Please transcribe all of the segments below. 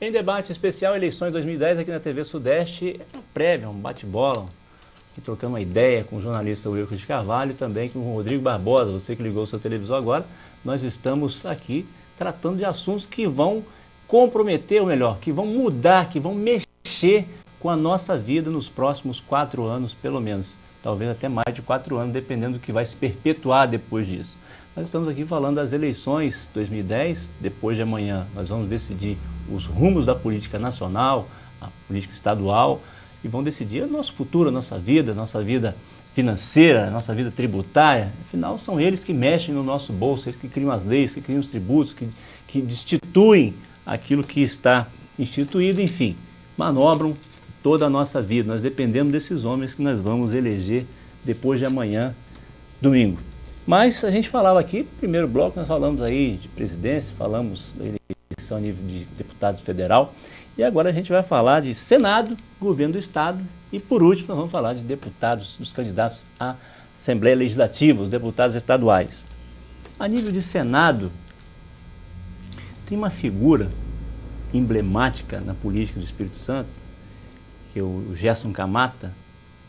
Em debate especial, eleições 2010 aqui na TV Sudeste, uma prévia, um bate-bola, que trocando uma ideia com o jornalista Wilker de Carvalho e também com o Rodrigo Barbosa, você que ligou o seu televisor agora. Nós estamos aqui tratando de assuntos que vão comprometer, ou melhor, que vão mudar, que vão mexer com a nossa vida nos próximos 4 anos, pelo menos. Talvez até mais de 4 anos, dependendo do que vai se perpetuar depois disso. Nós estamos aqui falando das eleições 2010, depois de amanhã nós vamos decidir os rumos da política nacional, a política estadual, e vão decidir o nosso futuro, a nossa vida financeira, a nossa vida tributária. Afinal, são eles que mexem no nosso bolso, eles que criam as leis, que criam os tributos, que destituem aquilo que está instituído, enfim, manobram toda a nossa vida. Nós dependemos desses homens que nós vamos eleger depois de amanhã, domingo. Mas a gente falava aqui, no primeiro bloco, nós falamos aí de presidência, falamos da eleição a nível de deputado federal, e agora a gente vai falar de Senado, governo do Estado, e por último nós vamos falar de deputados, dos candidatos à Assembleia Legislativa, os deputados estaduais. A nível de Senado, tem uma figura emblemática na política do Espírito Santo, que é o Gerson Camata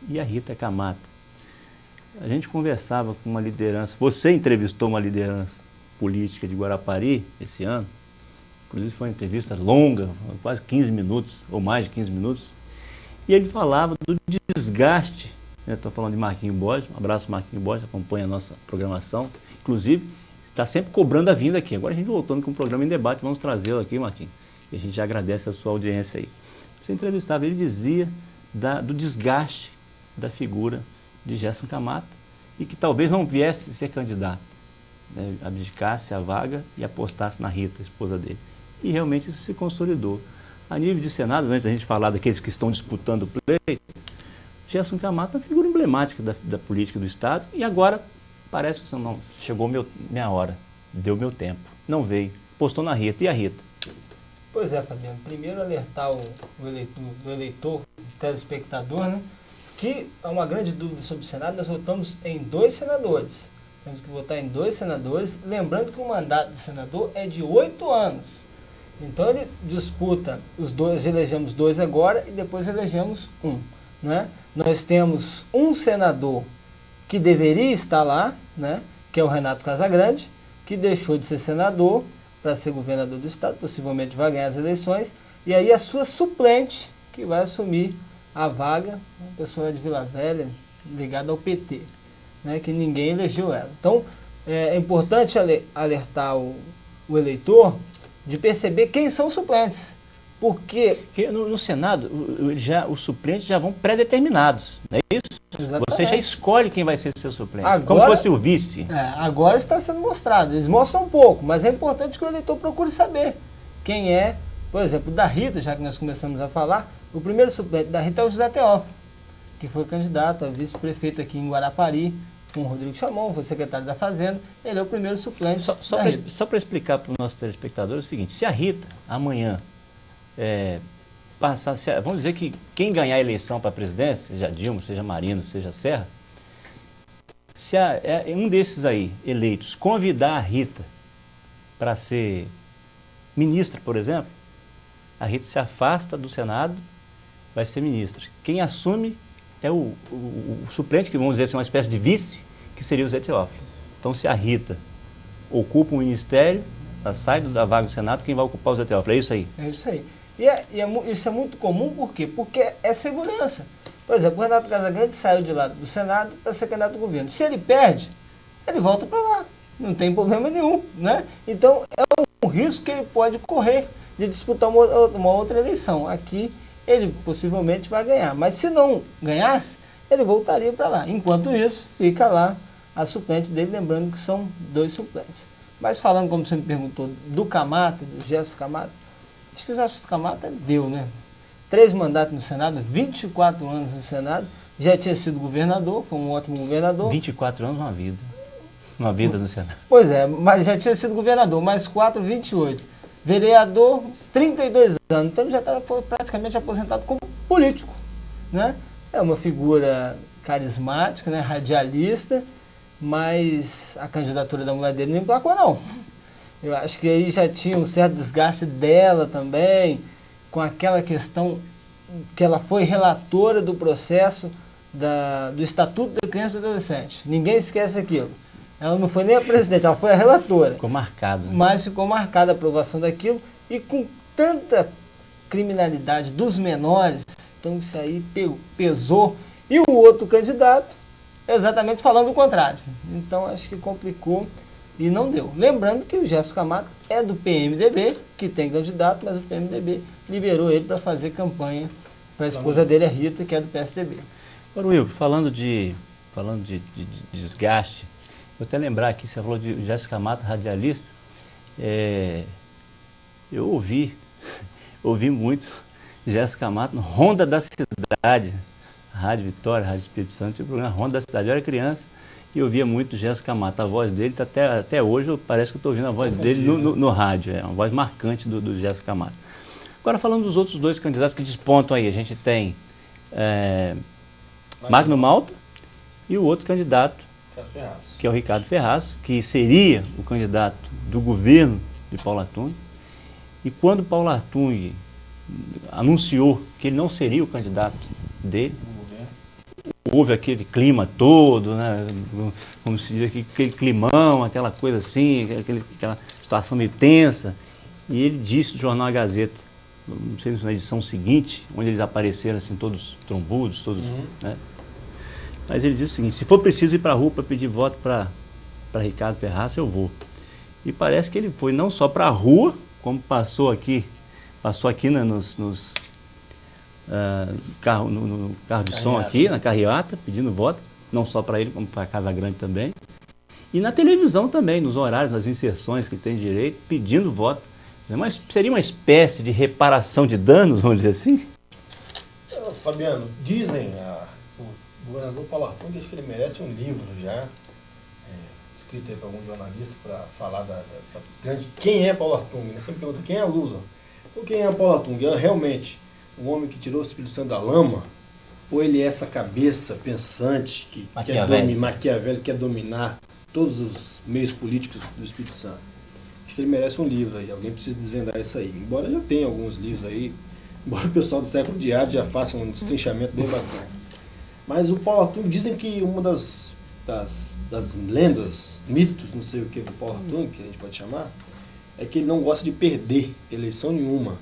e a Rita Camata. A gente conversava com uma liderança, você entrevistou uma liderança política de Guarapari esse ano, inclusive foi uma entrevista longa, quase 15 minutos, ou mais de 15 minutos, e ele falava do desgaste, estou falando de Marquinhos Borges, um abraço Marquinhos Borges, acompanha a nossa programação, inclusive está sempre cobrando a vinda aqui. Agora a gente voltando com o programa em debate, vamos trazê-lo aqui, Marquinhos, e a gente já agradece a sua audiência aí. Você entrevistava, ele dizia do desgaste da figura de Gerson Camata e que talvez não viesse ser candidato, né, abdicasse a vaga e apostasse na Rita, a esposa dele. E realmente isso se consolidou. A nível de Senado, antes da gente falar daqueles que estão disputando o pleito, Gerson Camata é uma figura emblemática da política do Estado e agora parece que não chegou minha hora, deu meu tempo, não veio, postou na Rita. E a Rita? Pois é, Fabiano, primeiro alertar o eleitor, o telespectador, né, que há uma grande dúvida sobre o Senado. Nós votamos em 2 senadores. Temos que votar em 2 senadores, lembrando que o mandato do senador é de 8 anos. Então ele disputa os 2, elegemos 2 agora e depois elegemos 1. Né? Nós temos um senador que deveria estar lá, né, que é o Renato Casagrande, que deixou de ser senador para ser governador do Estado, possivelmente vai ganhar as eleições, e aí a sua suplente, que vai assumir a vaga, uma pessoa de Vila Velha, ligada ao PT, né, que ninguém elegeu ela. Então, é importante alertar o eleitor de perceber quem são os suplentes, porque no Senado, os suplentes já vão pré-determinados, não é isso? Exatamente. Você já escolhe quem vai ser seu suplente, agora, como se fosse o vice. Agora está sendo mostrado, eles mostram um pouco, mas é importante que o eleitor procure saber quem é, por exemplo, da Rita, já que nós começamos a falar, o primeiro suplente da Rita é o José Teófilo, que foi candidato a vice-prefeito aqui em Guarapari, com o Rodrigo Chamon, foi secretário da Fazenda, ele é o primeiro suplente. Só para explicar para os nossos telespectadores o seguinte, se a Rita amanhã vamos dizer que quem ganhar a eleição para a presidência, seja Dilma, seja Marina, seja Serra, se um desses aí, eleitos, convidar a Rita para ser ministra, por exemplo, a Rita se afasta do Senado, vai ser ministra. Quem assume é o suplente, que vamos dizer assim, uma espécie de vice, que seria o Zé Teófilo. Então, se a Rita ocupa um ministério, ela sai da vaga do Senado, quem vai ocupar o Zé Teófilo? É isso aí? É isso aí. Isso é muito comum, por quê? Porque é segurança. Por exemplo, o Renato Casagrande saiu de lá do Senado para ser candidato ao governo. Se ele perde, ele volta para lá. Não tem problema nenhum, né? Então, é um risco que ele pode correr de disputar uma outra eleição. Aqui, ele possivelmente vai ganhar. Mas se não ganhasse, ele voltaria para lá. Enquanto isso, fica lá a suplente dele, lembrando que são 2 suplentes. Mas falando, como você me perguntou, do Camata, do Gerson Camata, acho que o Gerson Camata deu, né? 3 mandatos no Senado, 24 anos no Senado, já tinha sido governador, foi um ótimo governador. 24 anos, uma vida no Senado. Pois é, mas já tinha sido governador, mais 4, 28. Vereador, 32 anos, então ele já está praticamente aposentado como político, né? É uma figura carismática, né? Radialista, mas a candidatura da mulher dele não emplacou, não. Eu acho que aí já tinha um certo desgaste dela também, com aquela questão que ela foi relatora do processo do Estatuto da Criança e do Adolescente. Ninguém esquece aquilo. Ela não foi nem a presidente, ela foi a relatora. Ficou marcado. Né? Mas ficou marcada a aprovação daquilo e com tanta criminalidade dos menores, então isso aí pesou. E o outro candidato, exatamente falando o contrário. Então acho que complicou e não deu. Lembrando que o Gerson Camargo é do PMDB, que tem candidato, mas o PMDB liberou ele para fazer campanha para a esposa dele, a Rita, que é do PSDB. Agora, Will, falando de desgaste, vou até lembrar aqui, você falou de Jéssica Mata, radialista, eu ouvi muito Jéssica Mata no Ronda da Cidade, Rádio Vitória, Rádio Espírito Santo, tinha o programa Ronda da Cidade. Eu era criança e ouvia muito Jéssica Mata. A voz dele, até hoje, parece que eu estou ouvindo a voz dele no rádio, é uma voz marcante do Jéssica Mata. Agora, falando dos outros dois candidatos que despontam aí, a gente tem Magno Malta e o outro candidato, que é o Ricardo Ferraz, que seria o candidato do governo de Paulo Artung. E quando Paulo Artung anunciou que ele não seria o candidato dele, houve aquele clima todo, né, como se diz aqui, aquele climão, aquela coisa assim, aquela situação meio tensa. E ele disse no jornal A Gazeta, não sei se na edição seguinte, onde eles apareceram assim, todos trombudos, todos, né? Mas ele disse o seguinte: se for preciso ir para a rua para pedir voto para Ricardo Ferraz, eu vou. E parece que ele foi não só para a rua, como passou aqui no carro de som aqui, na carreata, pedindo voto, não só para ele, como para a Casa Grande também. E na televisão também, nos horários, nas inserções que ele tem direito, pedindo voto. Mas seria uma espécie de reparação de danos, vamos dizer assim? Fabiano, dizem, o governador Paulo Artung, acho que ele merece um livro já, escrito aí para algum jornalista, para falar dessa grande... Quem é Paulo Artung? Né? Sempre pergunta, quem é Lula? Então, quem é Paulo Artung? É realmente um homem que tirou o Espírito Santo da lama? Ou ele é essa cabeça pensante, que Maquiavel, quer dominar todos os meios políticos do Espírito Santo? Acho que ele merece um livro aí, alguém precisa desvendar isso aí. Embora já tenha alguns livros aí, embora o pessoal do século de arte já faça um destrinchamento bem bacana. Mas o Paulo Artung, dizem que uma das lendas, mitos, não sei o que, do Paulo Artung, que a gente pode chamar, é que ele não gosta de perder eleição nenhuma.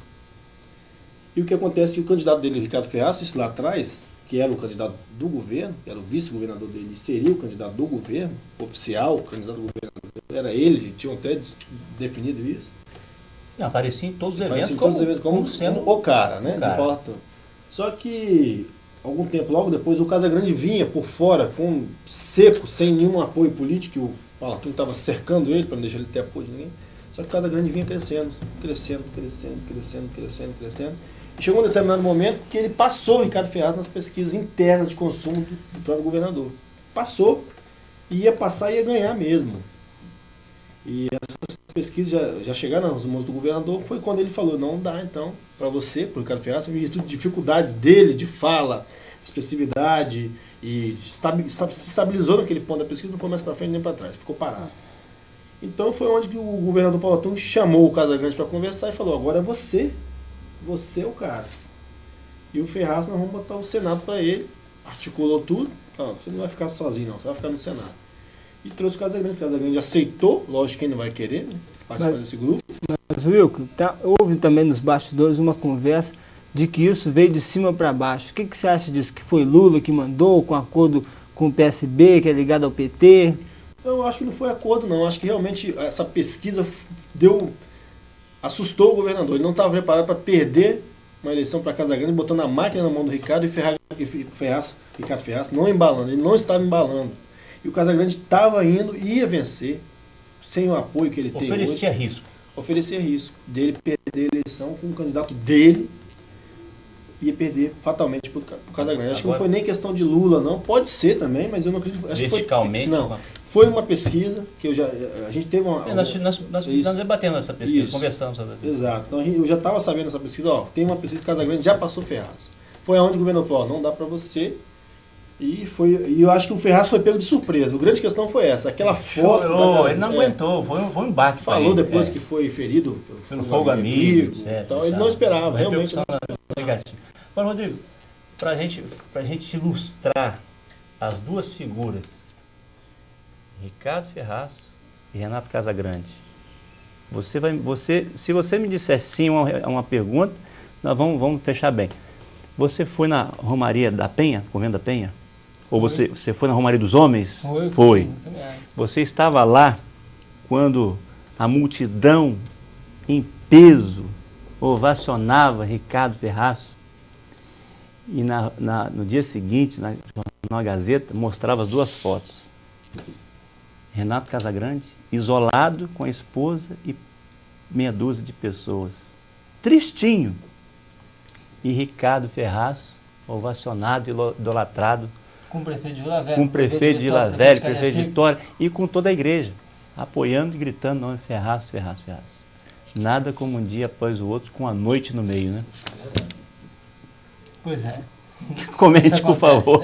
E o que acontece é que o candidato dele, Ricardo Ferraz, isso lá atrás, que era o candidato do governo, era o vice-governador dele, seria o candidato do governo, oficial, o candidato do governo, era ele, tinham até definido isso. Não, aparecia em todos os eventos como sendo o cara, né? De Paulo Artung. Só que, algum tempo logo depois, o Casagrande vinha por fora, com seco, sem nenhum apoio político, o Paulo Artung estava cercando ele para não deixar ele ter apoio de ninguém. Só que o Casagrande vinha crescendo. E chegou um determinado momento que ele passou o Ricardo Ferraz nas pesquisas internas de consumo do próprio governador. Passou, e ia passar e ia ganhar mesmo. E essas pesquisas já chegaram nas mãos do governador, foi quando ele falou, não dá então para você, para o Ricardo Ferraz, em virtude de dificuldades dele, de fala, expressividade, e se estabilizou naquele ponto da pesquisa, não foi mais para frente nem para trás, ficou parado. Então foi onde que o governador Paulo Artung chamou o Casagrande para conversar e falou, agora é você é o cara. E o Ferraz, nós vamos botar o Senado para ele, articulou tudo, não, você não vai ficar sozinho não, você vai ficar no Senado. E trouxe o Casagrande aceitou, lógico que ele não vai querer, né, participar desse grupo. Mas, Wilco, houve também nos bastidores uma conversa de que isso veio de cima para baixo. O que você acha disso? Que foi Lula que mandou, com acordo com o PSB, que é ligado ao PT? Eu acho que não foi acordo, não. Eu acho que realmente essa pesquisa assustou o governador. Ele não estava preparado para perder uma eleição para Casagrande, botando a máquina na mão do Ricardo Ricardo Ferraz, não embalando. Ele não estava embalando. E o Casagrande estava indo e ia vencer, sem o apoio que ele tem hoje. Oferecia risco dele perder a eleição com o candidato dele, ia perder fatalmente para o Casagrande. Acho que não foi nem questão de Lula, não. Pode ser também, mas eu não acredito. Acho verticalmente? Não. Foi uma pesquisa que a gente teve uma... Nós debatemos essa pesquisa, conversamos sobre isso. Exato. Então, eu já estava sabendo essa pesquisa, tem uma pesquisa de Casagrande, já passou Ferraz. Foi aonde o governador falou, não dá para você E eu acho que o Ferraz foi pego de surpresa. A grande questão foi essa. Aquela foto. Chorou, ele não aguentou, foi um embate. Falou depois que foi ferido pelo fogo amigo, então, ele não esperava, realmente não esperava. Agora, Rodrigo, pra gente ilustrar as duas figuras, Ricardo Ferraz e Renato Casagrande, se você me disser sim a uma pergunta, nós vamos fechar bem. Você foi na Romaria da Penha, Convento da Penha? Ou você foi na Romaria dos Homens? Foi. Você estava lá quando a multidão em peso ovacionava Ricardo Ferraz e no dia seguinte, na Gazeta, mostrava as duas fotos. Renato Casagrande, isolado com a esposa e meia dúzia de pessoas. Tristinho. E Ricardo Ferraz, ovacionado, idolatrado. Com o prefeito de Vila Velha. Com o prefeito de Vila Velha, prefeito de Vitória, e com toda a igreja, apoiando e gritando o nome Ferraz, Ferraz, Ferraz. Nada como um dia após o outro, com a noite no meio, né? Pois é. Comente, por favor.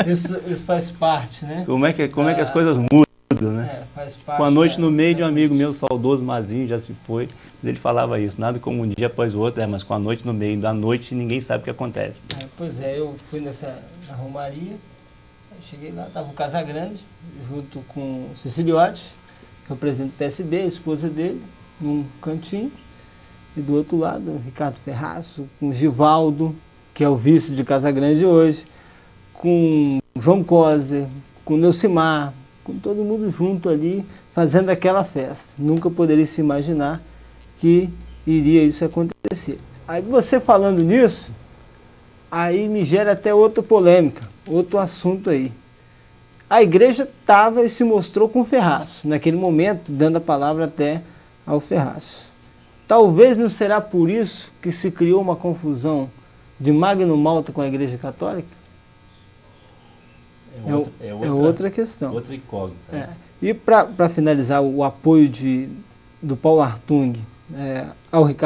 Isso faz parte, né? Como é que as coisas mudam, né? Faz parte. Com a noite no meio de um amigo meu, saudoso Mazinho, já se foi, ele falava isso, nada como um dia após o outro, mas com a noite no meio da noite ninguém sabe o que acontece. Pois é, eu fui na Romaria, cheguei lá, estava o Casagrande, junto com o Ceciliotti, que é o presidente do PSB, a esposa dele, num cantinho, e do outro lado, o Ricardo Ferraz, com o Givaldo, que é o vice de Casagrande hoje, com o João Coser, com o Neucimar, com todo mundo junto ali, fazendo aquela festa. Nunca poderia se imaginar que iria isso acontecer. Aí você falando nisso, aí me gera até outra polêmica, outro assunto aí. A igreja estava e se mostrou com o Ferraz, naquele momento, dando a palavra até ao Ferraz. Talvez não será por isso que se criou uma confusão de Magno Malta com a Igreja Católica? É outra questão. Outra incógnita. É. E para finalizar, o apoio do Paulo Hartung ao Ricardo